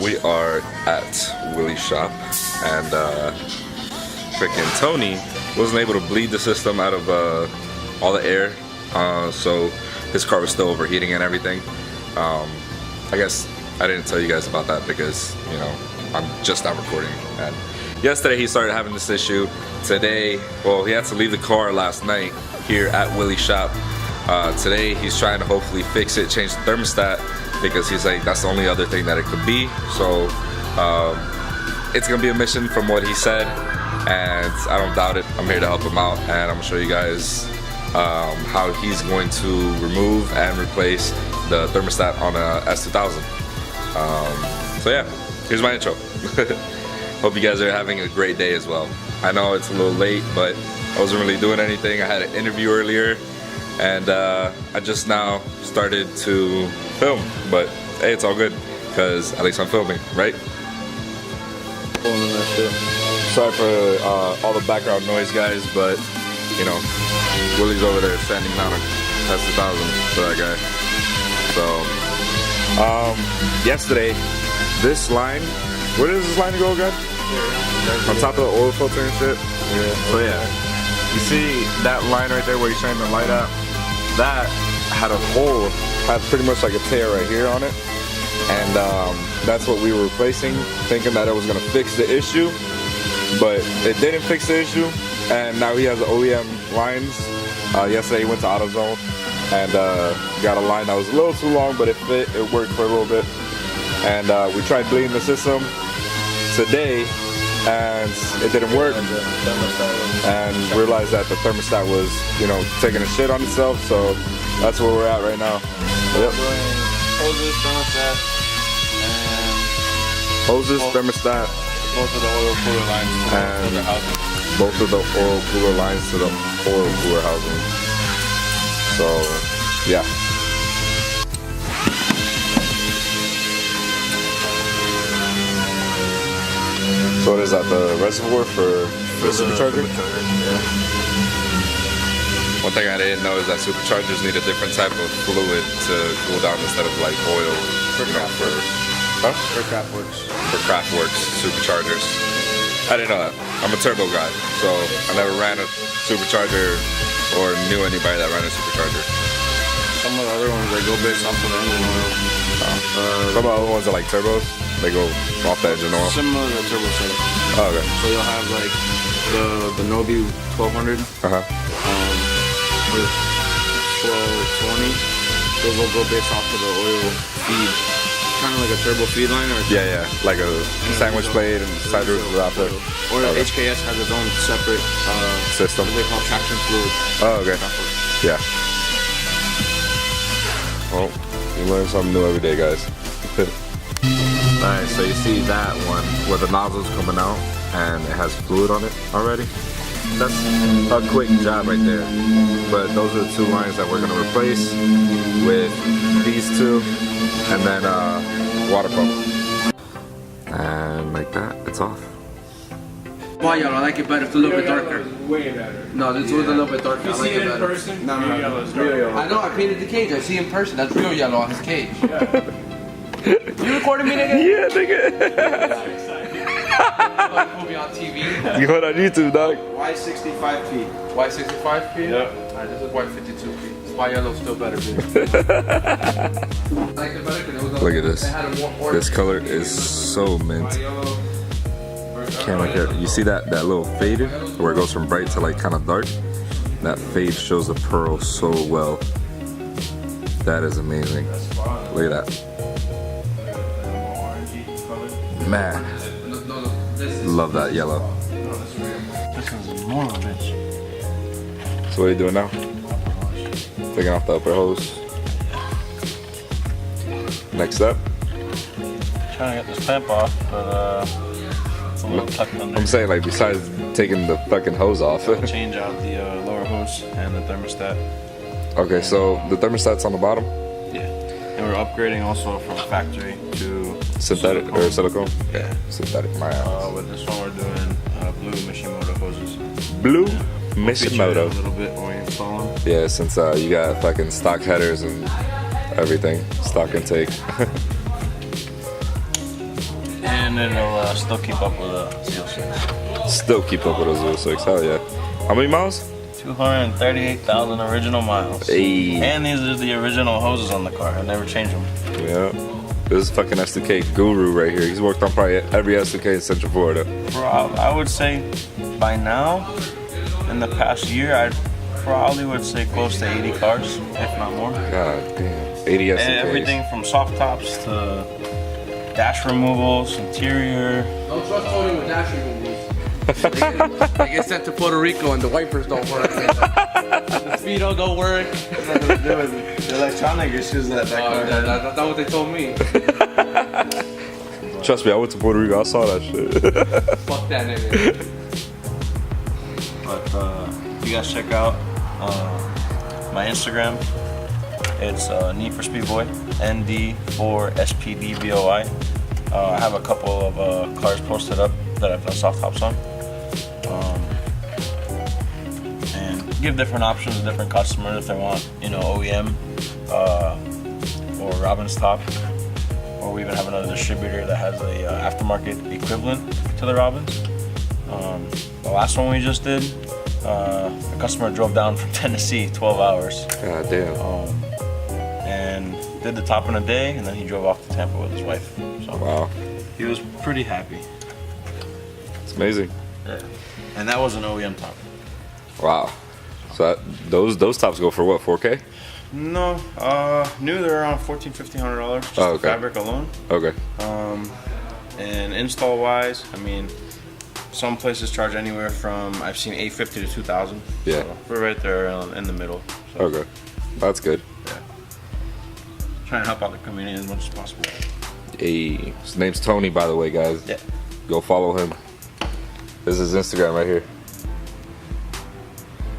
We are at Willie's shop, and freaking Tony wasn't able to bleed the system out of all the air, so his car was still overheating and everything. I guess I didn't tell you guys about that because, you know, I'm just not recording. And yesterday he started having this issue. Today, well, he had to leave the car last night here at Willie's shop. Today he's trying to hopefully fix it, change the thermostat, because he's like, that's the only other thing that it could be. So it's gonna be a mission from what he said, and I don't doubt it. I'm here to help him out, and I'm gonna show you guys how he's going to remove and replace the thermostat on a S2000. So yeah, here's my intro. Hope you guys are having a great day as well. I know it's a little late, but I wasn't really doing anything. I had an interview earlier, and I just now started to film, but hey, it's all good because at least I'm filming, right? Sorry for all the background noise, guys, but you know, Willie's over there sanding down a S2000 for that guy. So yesterday, this line, where does this line go again? On top of the oil filter and shit. So yeah, you see that line right there where you're shining the light at? That had a hole, had pretty much like a tear right here on it, and that's what we were replacing, thinking that it was gonna fix the issue, but it didn't fix the issue. And now he has the OEM lines. Yesterday he went to AutoZone and got a line that was a little too long, but it fit, it worked for a little bit. And we tried bleeding the system today, and it didn't work, and realized that the thermostat was, you know, taking a shit on itself. So that's where we're at right now. Yep. Hoses, thermostat, and hoses, thermostat, both of the oil cooler lines to the housing. Both of the oil cooler lines to the oil cooler housing. So yeah. So what is that, the reservoir for the Supercharger? Yeah. One thing I didn't know is that Superchargers need a different type of fluid to cool down instead of like oil. For Craftworks. For Craftworks Superchargers. I didn't know that. I'm a turbo guy, so I never ran a Supercharger or knew anybody that ran a Supercharger. Some of the other ones, they go based off of the engine oil. Some of the other ones are like turbos. They go off the engine oil. Similar to the turbo setup. Oh, okay. So you'll have like the Novi 1200. With 1220. Those will go based off of the oil feed. Kind of like a turbo feed line, or yeah, like a sandwich blade and side roof out there. Or okay. HKS has its own separate system. What they call traction fluid. Oh, okay. Yeah. Well, you learn something new every day, guys. Alright, so you see that one where the nozzle's coming out and it has fluid on it already. That's a quick job right there. But those are the two lines that we're going to replace with these two, and then water pump. And like that, it's off. Why y'all? I like it better. It's a little bit darker. Way better. No, this was a little bit darker. You I like see it it in better. person? No, real yellow is darker. I know. I painted the cage. I see in person. That's real yellow on his cage. You recording me, nigga? Yeah, nigga. Put me on TV. You got on YouTube, dog. Why 65 feet? Why 65 feet? Yep. Alright, this is why 52 feet. Why yellow's still better, dude. Look at this. This color is so mint. Can't look at it. You see that little faded where it goes from bright to like kind of dark? That fade shows the pearl so well. That is amazing. Look at that. Man, love that yellow. So what are you doing now? Taking off the upper hose. Next up, Trying to get this pump off, but it's a little tucked under. I'm saying, like, besides taking the fucking hose off. Change out the lower hose and the thermostat. Okay, so the thermostat's on the bottom? Yeah. And we're upgrading also from factory to Synthetic or silicone? Yeah. Synthetic, my ass. With this one, we're doing blue Mishimoto hoses. Blue Feature Mishimoto. a little bit when we install them. Yeah, since you got fucking stock headers and everything, stock intake. And it'll still keep up with the CO6. Still keep up with a 06, hell yeah. How many miles? 238,000 original miles. Hey. And these are the original hoses on the car. I never changed them. Yeah. This is fucking S2k guru right here. He's worked on probably every S2k in Central Florida. I would say by now, in the past year, I probably would say close to 80 cars, if not more. God damn. 80 S2Ks. And everything from soft tops to dash removals, interior. Don't trust Tony with dash removals. They get sent to Puerto Rico and the wipers don't work. The speedo don't work. The electronic issues that That's what they told me. Trust me, I went to Puerto Rico. I saw that shit. Fuck that nigga. But you guys check out my Instagram. It's Need for Speed Boy, ND4SPDBOI. I have a couple of cars posted up that I've done soft tops on. And give different options to different customers if they want, OEM or Robin's top. Or we even have another distributor that has a aftermarket equivalent to the Robins. The last one we just did, a customer drove down from Tennessee 12 hours. God damn. And did the top in a day, and then he drove off to Tampa with his wife. So Wow. he was pretty happy. It's amazing. Yeah. And that was an OEM top. Wow. So those tops go for what, 4K? No, new they're around $1,400-$1,500 just Oh, the okay. fabric alone. Okay. And install wise, I mean, some places charge anywhere from I've seen $850 to $2,000. Yeah. So we're right there in the middle. So, Okay. That's good. yeah. Trying to help out the community as much as possible. Hey, his name's Tony, by the way, guys. Yeah. Go follow him. This is his Instagram right here.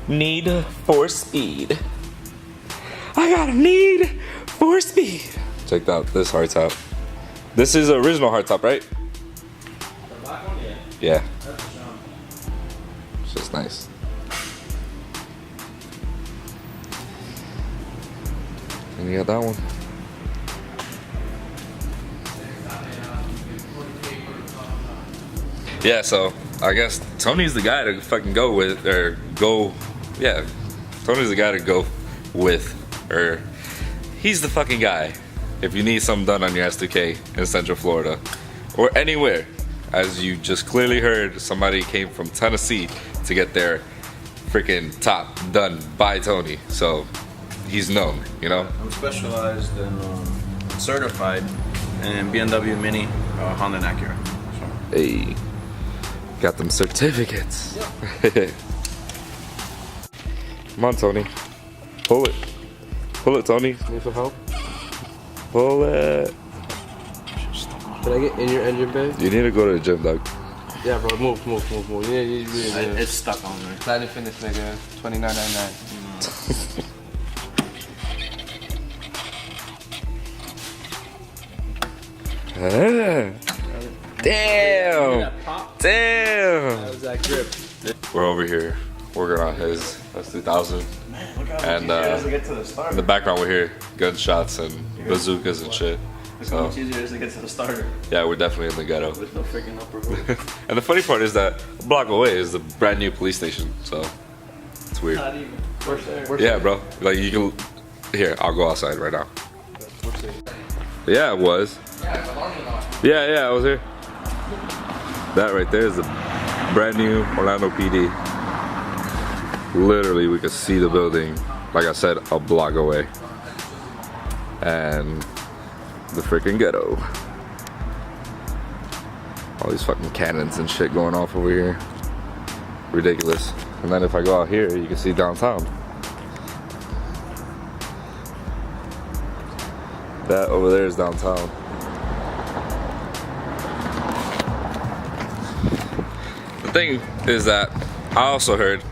Need for speed. I got a need for speed. Check out this hardtop. This is the original hardtop, right? The black one, yeah. Yeah. That's a shame. It's just nice. And you got that one. Yeah, so I guess Tony's the guy to fucking go with, Tony's the guy to go with, or he's the fucking guy if you need something done on your S2K in Central Florida or anywhere. As you just clearly heard, somebody came from Tennessee to get their freaking top done by Tony, so he's known, I'm specialized in certified in BMW Mini, Honda and Acura. So. Hey, got them certificates. Come on, Tony. Pull it. Pull it, Tony. Need some help? Pull it. Can I get in your engine bay? You need to go to the gym, dog. Yeah, bro. Move. You really It's stuck on there. Planet Fitness, nigga. $29.99. Damn. Damn. How's that grip? We're over here working on his S2000. Man, look how And, much easier it is to get to the starter. In the background, we hear gunshots and bazookas and shit. Look how much easier it is to get to the starter Yeah, we're definitely in the ghetto. with no freaking upper hood. And the funny part is that a block away is the brand new police station, so it's weird. Not even. Where's there? Yeah, bro. Like you can. Here, I'll go outside right now. Yeah, it was. Yeah, I was here. That right there is the brand new Orlando PD. Literally, we could see the building, like I said, a block away. And the freaking ghetto. All these fucking cannons and shit going off over here. Ridiculous. And then if I go out here, you can see downtown. That over there is downtown. The thing is that I also heard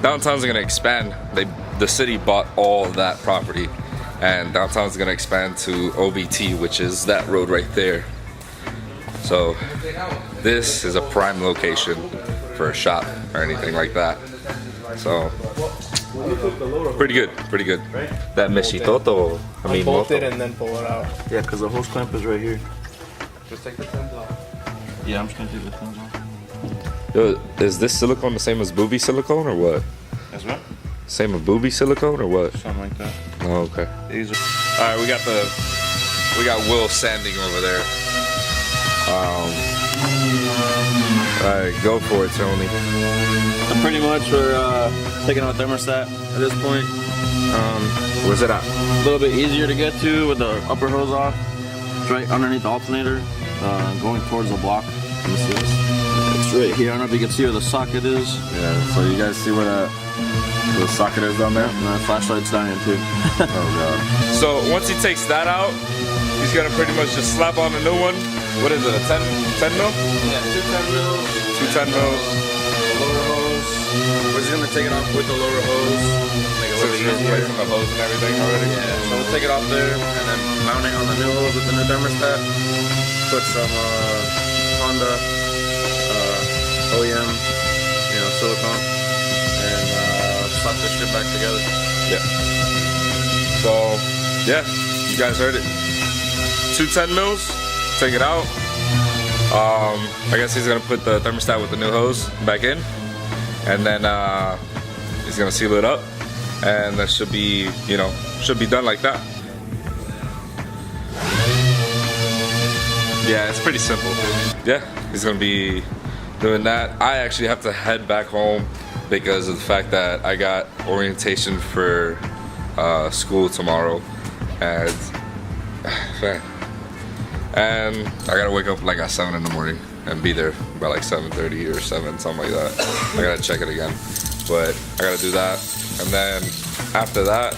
downtown's gonna expand. The city bought all of that property, and downtown's gonna expand to OBT, which is that road right there. So this is a prime location for a shop or anything like that. So pretty good, pretty good. That Meshitoto, I mean, Bolt it and then pull it out. Yeah, because the hose clamp is right here. Just take the pins off. Yeah, I'm just gonna take the pins off. Yo, is this silicone the same as booby silicone or what? That's what? Same as booby silicone or what? Something like that. Oh, okay. These are. All right, we got Will sanding over there. All right, go for it, Tony. And pretty much we're taking out thermostat at this point. Where's it at? A little bit easier to get to with the upper hose off. It's right underneath the alternator, going towards the block. Let me see this. It's right here. I don't know if you can see where the socket is. Yeah, so you guys see where the socket is down there? And the flashlight's down here too. Oh god. So once he takes that out, he's gonna pretty much just slap on a new one. What is it, a 10 mil? Yeah, 2 10 mils. 2 10 mils. Lower hose. We're just gonna take it off with the lower hose. Make it a So little you're away easier. from the hose and everything already? Yeah, so we'll take it off there and then mount it on the new hose with the new thermostat. Put some Honda OEM, silicone, and slap this shit back together. Yeah. So, yeah, you guys heard it. 2 10 mils, take it out. I guess he's gonna put the thermostat with the new hose back in, and then he's gonna seal it up, and that should be, should be done like that. Yeah, it's pretty simple. Yeah, he's gonna be doing that. I actually have to head back home because of the fact that I got orientation for school tomorrow, and I gotta wake up like at 7 in the morning and be there by like 7:30 or 7, something like that. I gotta check it again, but I gotta do that, and then after that,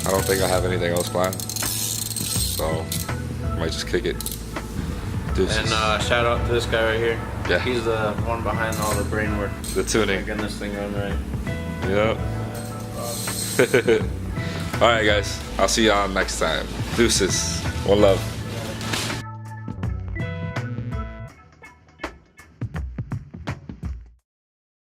I don't think I have anything else planned, so I might just kick it. Deuces. And shout out to this guy right here. Yeah. He's the one behind all the brain work. The tuning. Getting this thing run right. Yep. All right, guys. I'll see y'all next time. Deuces. One love.